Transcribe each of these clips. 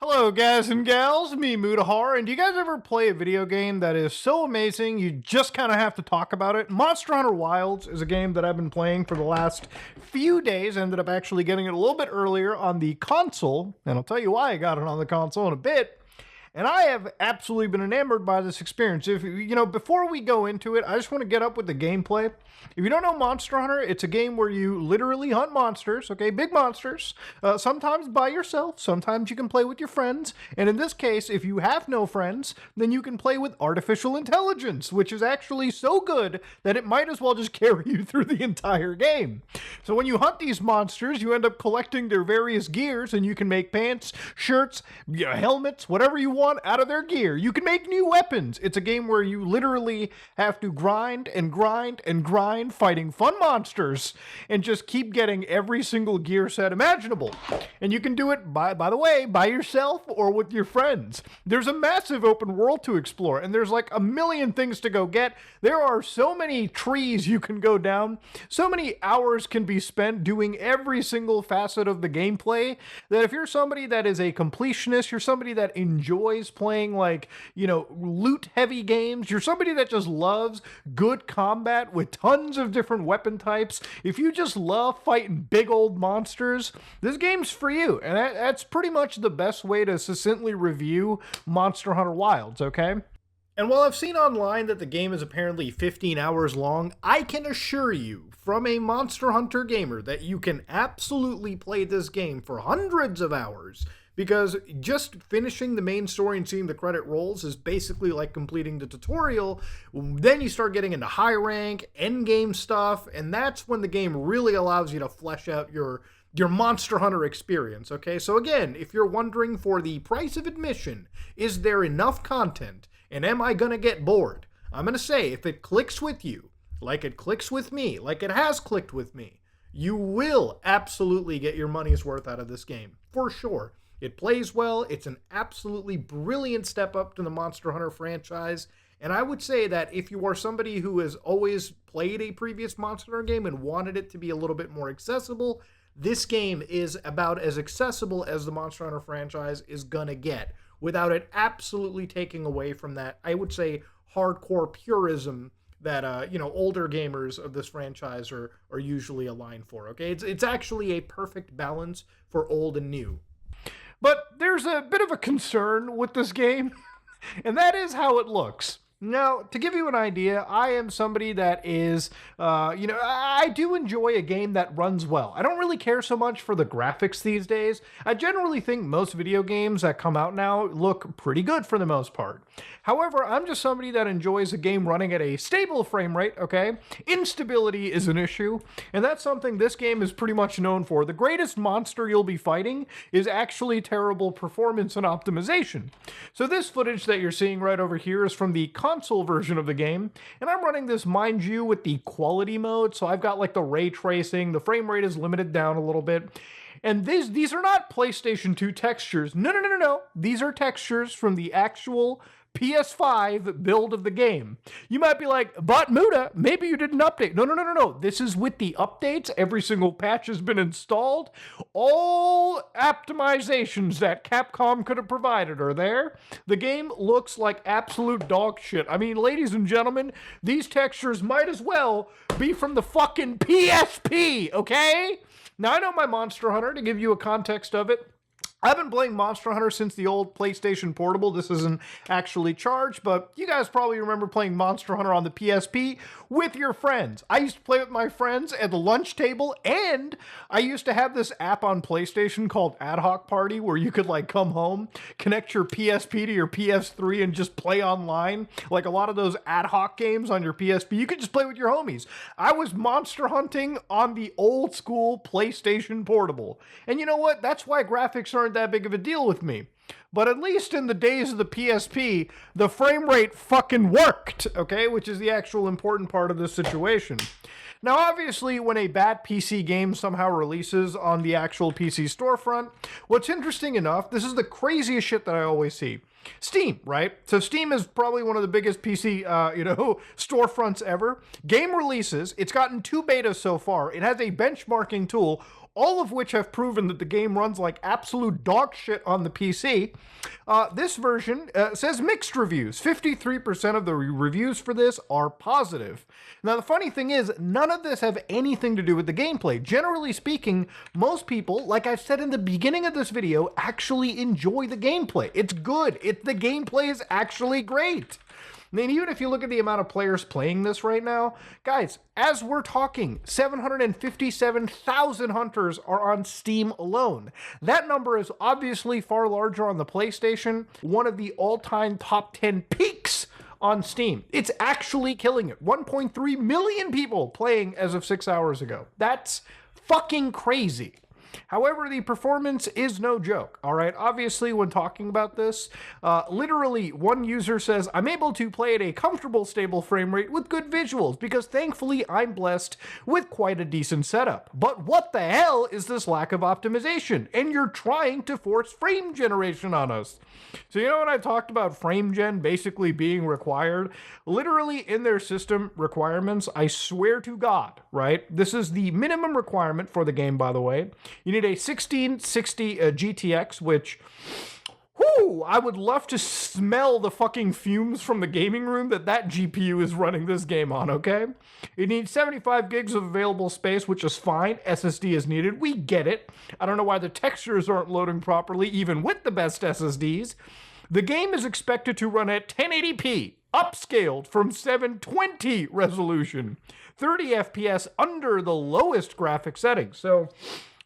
Hello, guys and gals, me Mutahar, and do you guys ever play a video game that is so amazing you just kind of have to talk about it? Monster Hunter Wilds is a game that I've been playing for the last few days. I ended up actually getting it a little bit earlier on the console, and I'll tell you why I got it on the console in a bit. And I have absolutely been enamored by this experience. Before we go into it, I just want to get up with the gameplay. If you don't know Monster Hunter, it's a game where you literally hunt monsters, okay? Big monsters. Sometimes by yourself, sometimes you can play with your friends. And in this case, if you have no friends, then you can play with artificial intelligence, which is actually so good that it might as well just carry you through the entire game. So when you hunt these monsters, you end up collecting their various gears, and you can make pants, shirts, helmets, whatever you want out of their gear. You can make new weapons. It's a game where you literally have to grind and grind and grind, fighting fun monsters, and just keep getting every single gear set imaginable. And you can do it, by the way, by yourself or with your friends. There's a massive open world to explore, and there's like a million things to go get. There are so many trees you can go down. So many hours can be spent doing every single facet of the gameplay that if you're somebody that is a completionist, you're somebody that enjoys playing loot heavy games, you're somebody that just loves good combat with tons of different weapon types, if you just love fighting big old monsters, this game's for you. And that's pretty much the best way to succinctly review Monster Hunter Wilds, okay? And while I've seen online that the game is apparently 15 hours long, I can assure you from a Monster Hunter gamer that you can absolutely play this game for hundreds of hours, because just finishing the main story and seeing the credit rolls is basically like completing the tutorial. Then you start getting into high rank, end game stuff, and that's when the game really allows you to flesh out your Monster Hunter experience, okay? So again, if you're wondering for the price of admission, is there enough content, and am I gonna get bored? I'm gonna say, if it clicks with you, like it clicks with me, like it has clicked with me, you will absolutely get your money's worth out of this game, for sure. It plays well, it's an absolutely brilliant step up to the Monster Hunter franchise, and I would say that if you are somebody who has always played a previous Monster Hunter game and wanted it to be a little bit more accessible, this game is about as accessible as the Monster Hunter franchise is gonna get, without it absolutely taking away from that, I would say, hardcore purism that older gamers of this franchise are usually aligned for, okay? It's actually a perfect balance for old and new. But there's a bit of a concern with this game, and that is how it looks. Now, to give you an idea, I am somebody that is, I do enjoy a game that runs well. I don't really care so much for the graphics these days. I generally think most video games that come out now look pretty good for the most part. However, I'm just somebody that enjoys a game running at a stable frame rate, okay? Instability is an issue, and that's something this game is pretty much known for. The greatest monster you'll be fighting is actually terrible performance and optimization. So this footage that you're seeing right over here is from the console version of the game, and I'm running this, mind you, with the quality mode, so I've got like the ray tracing, the frame rate is limited down a little bit. And these are not PlayStation 2 textures. No. These are textures from the actual PS5 build of the game. You might be like, but Muta, maybe you didn't update. No. This is with the updates. Every single patch has been installed. All optimizations that Capcom could have provided are there. The game looks like absolute dog shit. I mean, ladies and gentlemen, these textures might as well be from the fucking PSP, okay? Now, I know my Monster Hunter, to give you a context of it, I've been playing Monster Hunter since the old PlayStation Portable. This isn't actually charged, but you guys probably remember playing Monster Hunter on the PSP with your friends. I used to play with my friends at the lunch table, and I used to have this app on PlayStation called Ad Hoc Party where you could like come home, connect your PSP to your PS3 and just play online. Like a lot of those ad hoc games on your PSP, you could just play with your homies. I was monster hunting on the old school PlayStation Portable. And you know what? That's why graphics aren't that big of a deal with me. But at least in the days of the PSP, the frame rate fucking worked, okay? Which is the actual important part of this situation. Now, obviously, when a bad PC game somehow releases on the actual PC storefront, what's interesting enough, this is the craziest shit that I always see. Steam, right? So Steam is probably one of the biggest PC, storefronts ever. Game releases. It's gotten 2 betas so far. It has a benchmarking tool. all of which have proven that the game runs like absolute dog shit on the PC. This version says mixed reviews. 53% of the reviews for this are positive. Now, the funny thing is, none of this have anything to do with the gameplay. Generally speaking, most people, like I said in the beginning of this video, actually enjoy the gameplay. It's good. The gameplay is actually great. I mean, even if you look at the amount of players playing this right now, guys, as we're talking, 757,000 hunters are on Steam alone. That number is obviously far larger on the PlayStation, one of the all-time top 10 peaks on Steam. It's actually killing it. 1.3 million people playing as of 6 hours ago. That's fucking crazy. However, the performance is no joke, all right? Obviously, when talking about this, literally one user says, I'm able to play at a comfortable, stable frame rate with good visuals because thankfully I'm blessed with quite a decent setup. But what the hell is this lack of optimization? And you're trying to force frame generation on us. So you know when I talked about frame gen basically being required? Literally in their system requirements, I swear to God, right? This is the minimum requirement for the game, by the way. You need a 1660 GTX, which, whoo, I would love to smell the fucking fumes from the gaming room that GPU is running this game on, okay? It needs 75 gigs of available space, which is fine. SSD is needed. We get it. I don't know why the textures aren't loading properly, even with the best SSDs. The game is expected to run at 1080p, upscaled from 720 resolution, 30 FPS under the lowest graphic settings. So,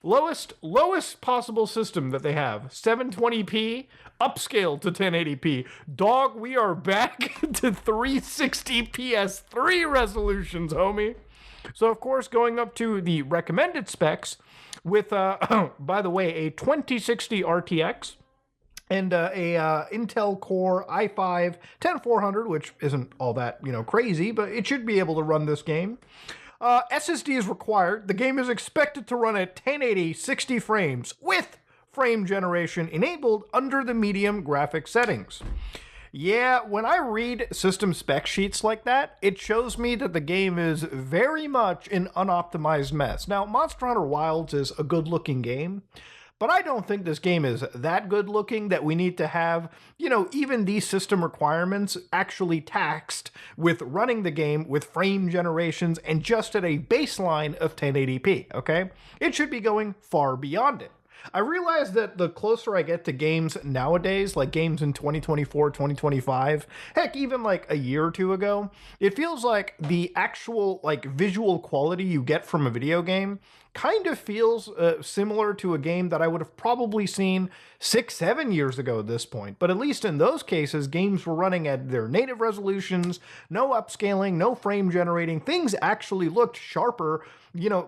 lowest possible system that they have, 720p, upscaled to 1080p. Dog, we are back to 360 PS3 resolutions, homie. So, of course, going up to the recommended specs with, by the way, a 2060 RTX and a Intel Core i5-10400, which isn't all that, crazy, but it should be able to run this game. SSD is required. The game is expected to run at 1080 60 frames with frame generation enabled under the medium graphic settings. Yeah, when I read system spec sheets like that, it shows me that the game is very much an unoptimized mess. Now, Monster Hunter Wilds is a good-looking game, but I don't think this game is that good looking that we need to have, even these system requirements actually taxed with running the game with frame generations and just at a baseline of 1080p, okay? It should be going far beyond it. I realize that the closer I get to games nowadays, like games in 2024, 2025, heck, even like a year or two ago, it feels like the actual visual quality you get from a video game kind of feels similar to a game that I would have probably seen 6-7 years ago at this point. But at least in those cases, games were running at their native resolutions, no upscaling, no frame generating. Things actually looked sharper,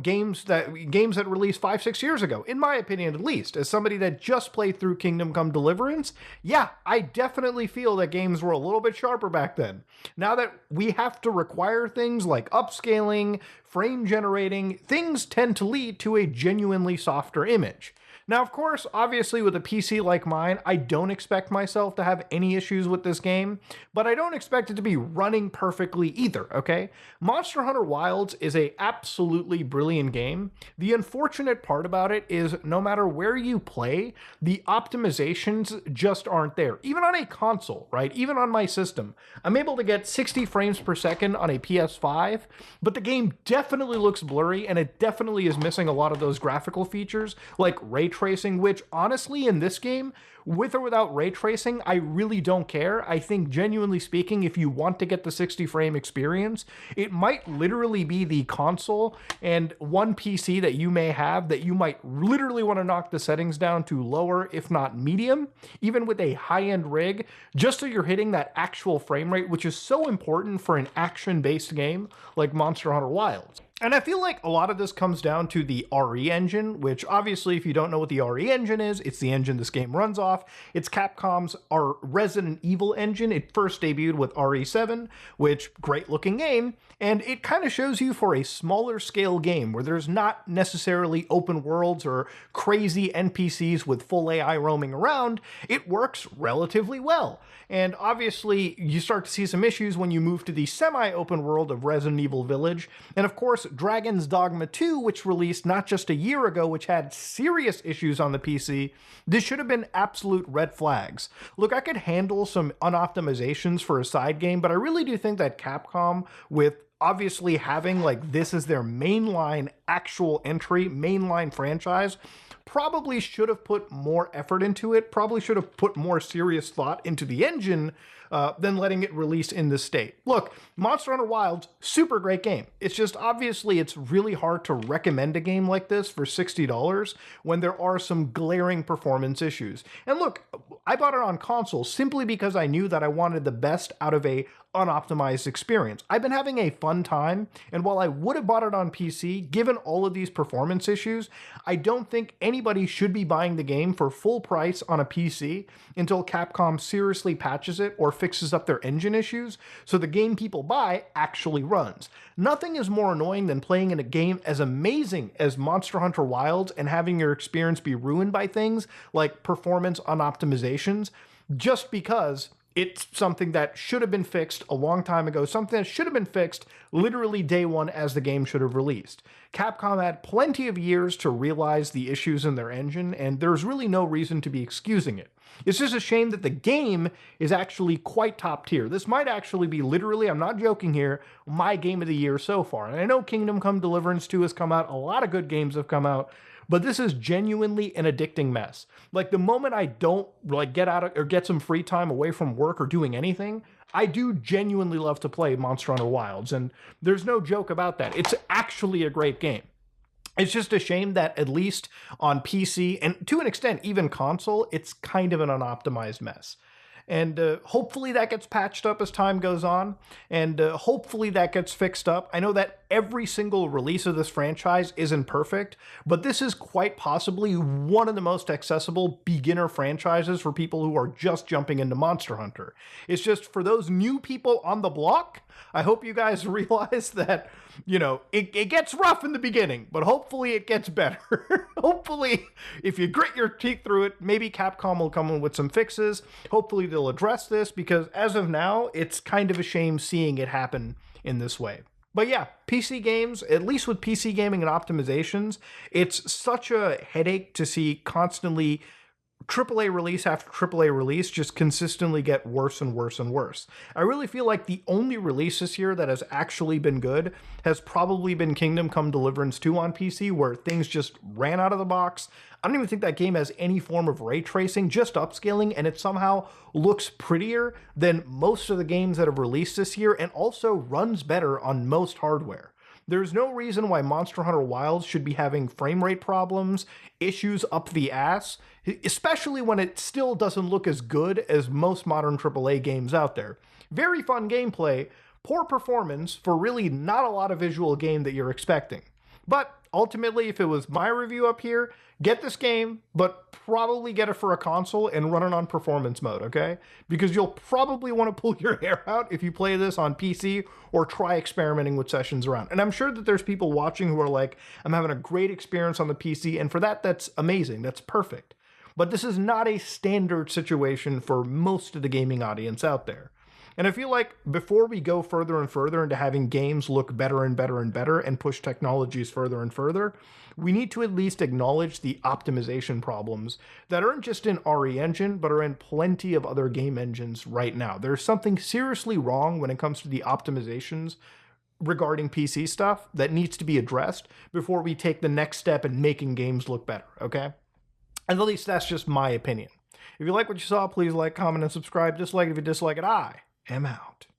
games that released 5-6 years ago, in my opinion at least. As somebody that just played through Kingdom Come Deliverance, yeah, I definitely feel that games were a little bit sharper back then. Now that we have to require things like upscaling, frame generating, things tend to lead to a genuinely softer image. Now, of course, obviously with a PC like mine, I don't expect myself to have any issues with this game, but I don't expect it to be running perfectly either, okay? Monster Hunter Wilds is a absolutely brilliant game. The unfortunate part about it is no matter where you play, the optimizations just aren't there. Even on a console, right? Even on my system, I'm able to get 60 frames per second on a PS5, but the game definitely looks blurry and it definitely is missing a lot of those graphical features like ray tracing, which honestly in this game, with or without ray tracing, I really don't care. I think genuinely speaking, if you want to get the 60 frame experience, it might literally be the console and one PC that you may have that you might literally want to knock the settings down to lower, if not medium, even with a high-end rig, just so you're hitting that actual frame rate, which is so important for an action-based game like Monster Hunter Wilds. And I feel like a lot of this comes down to the RE engine, which obviously if you don't know what the RE engine is, it's the engine this game runs off. It's Capcom's Resident Evil engine. It first debuted with RE7, which great looking game. And it kind of shows you for a smaller scale game where there's not necessarily open worlds or crazy NPCs with full AI roaming around, it works relatively well. And obviously you start to see some issues when you move to the semi-open world of Resident Evil Village. And of course, Dragon's Dogma 2, which released not just a year ago, which had serious issues on the PC, this should have been absolute red flags. Look, I could handle some unoptimizations for a side game, but I really do think that Capcom, with obviously having like this as their mainline actual entry, mainline franchise, probably should have put more effort into it, probably should have put more serious thought into the engine than letting it release in this state. Look, Monster Hunter Wilds, super great game. It's just obviously it's really hard to recommend a game like this for $60 when there are some glaring performance issues. And look, I bought it on console simply because I knew that I wanted the best out of a unoptimized experience. I've been having a fun time, and while I would have bought it on PC, given all of these performance issues, I don't think anybody should be buying the game for full price on a PC until Capcom seriously patches it or fixes up their engine issues so the game people buy actually runs. Nothing is more annoying than playing in a game as amazing as Monster Hunter Wilds and having your experience be ruined by things like performance unoptimizations just because it's something that should have been fixed a long time ago, something that should have been fixed literally day one as the game should have released. Capcom had plenty of years to realize the issues in their engine, and there's really no reason to be excusing it. It's just a shame that the game is actually quite top tier. This might actually be literally, I'm not joking here, my game of the year so far. And I know Kingdom Come Deliverance 2 has come out, a lot of good games have come out, but this is genuinely an addicting mess. Like the moment I don't like get out of, or get some free time away from work or doing anything, I do genuinely love to play Monster Hunter Wilds, and there's no joke about that. It's actually a great game. It's just a shame that at least on PC, and to an extent even console, it's kind of an unoptimized mess. And hopefully that gets patched up as time goes on, and hopefully that gets fixed up. I know that every single release of this franchise isn't perfect, but this is quite possibly one of the most accessible beginner franchises for people who are just jumping into Monster Hunter. It's just for those new people on the block, I hope you guys realize that, you know, it gets rough in the beginning, but hopefully it gets better. Hopefully, if you grit your teeth through it, maybe Capcom will come in with some fixes. Hopefully they'll address this, because as of now, it's kind of a shame seeing it happen in this way. But yeah, PC games, at least with PC gaming and optimizations, it's such a headache to see constantly AAA release after AAA release just consistently get worse and worse and worse. I really feel like the only release this year that has actually been good has probably been Kingdom Come Deliverance 2 on PC, where things just ran out of the box. I don't even think that game has any form of ray tracing, just upscaling, and it somehow looks prettier than most of the games that have released this year, and also runs better on most hardware. There's no reason why Monster Hunter Wilds should be having frame rate problems, issues up the ass, especially when it still doesn't look as good as most modern AAA games out there. Very fun gameplay, poor performance for really not a lot of visual gain that you're expecting. But ultimately, if it was my review up here, get this game, but probably get it for a console and run it on performance mode, okay? Because you'll probably want to pull your hair out if you play this on PC or try experimenting with sessions around. And I'm sure that there's people watching who are like, I'm having a great experience on the PC, and for that, that's amazing, that's perfect. But this is not a standard situation for most of the gaming audience out there. And I feel like before we go further and further into having games look better and better and better and push technologies further and further, we need to at least acknowledge the optimization problems that aren't just in RE Engine, but are in plenty of other game engines right now. There's something seriously wrong when it comes to the optimizations regarding PC stuff that needs to be addressed before we take the next step in making games look better, okay? And at least that's just my opinion. If you like what you saw, please like, comment, and subscribe. Dislike it if you dislike it. I am out.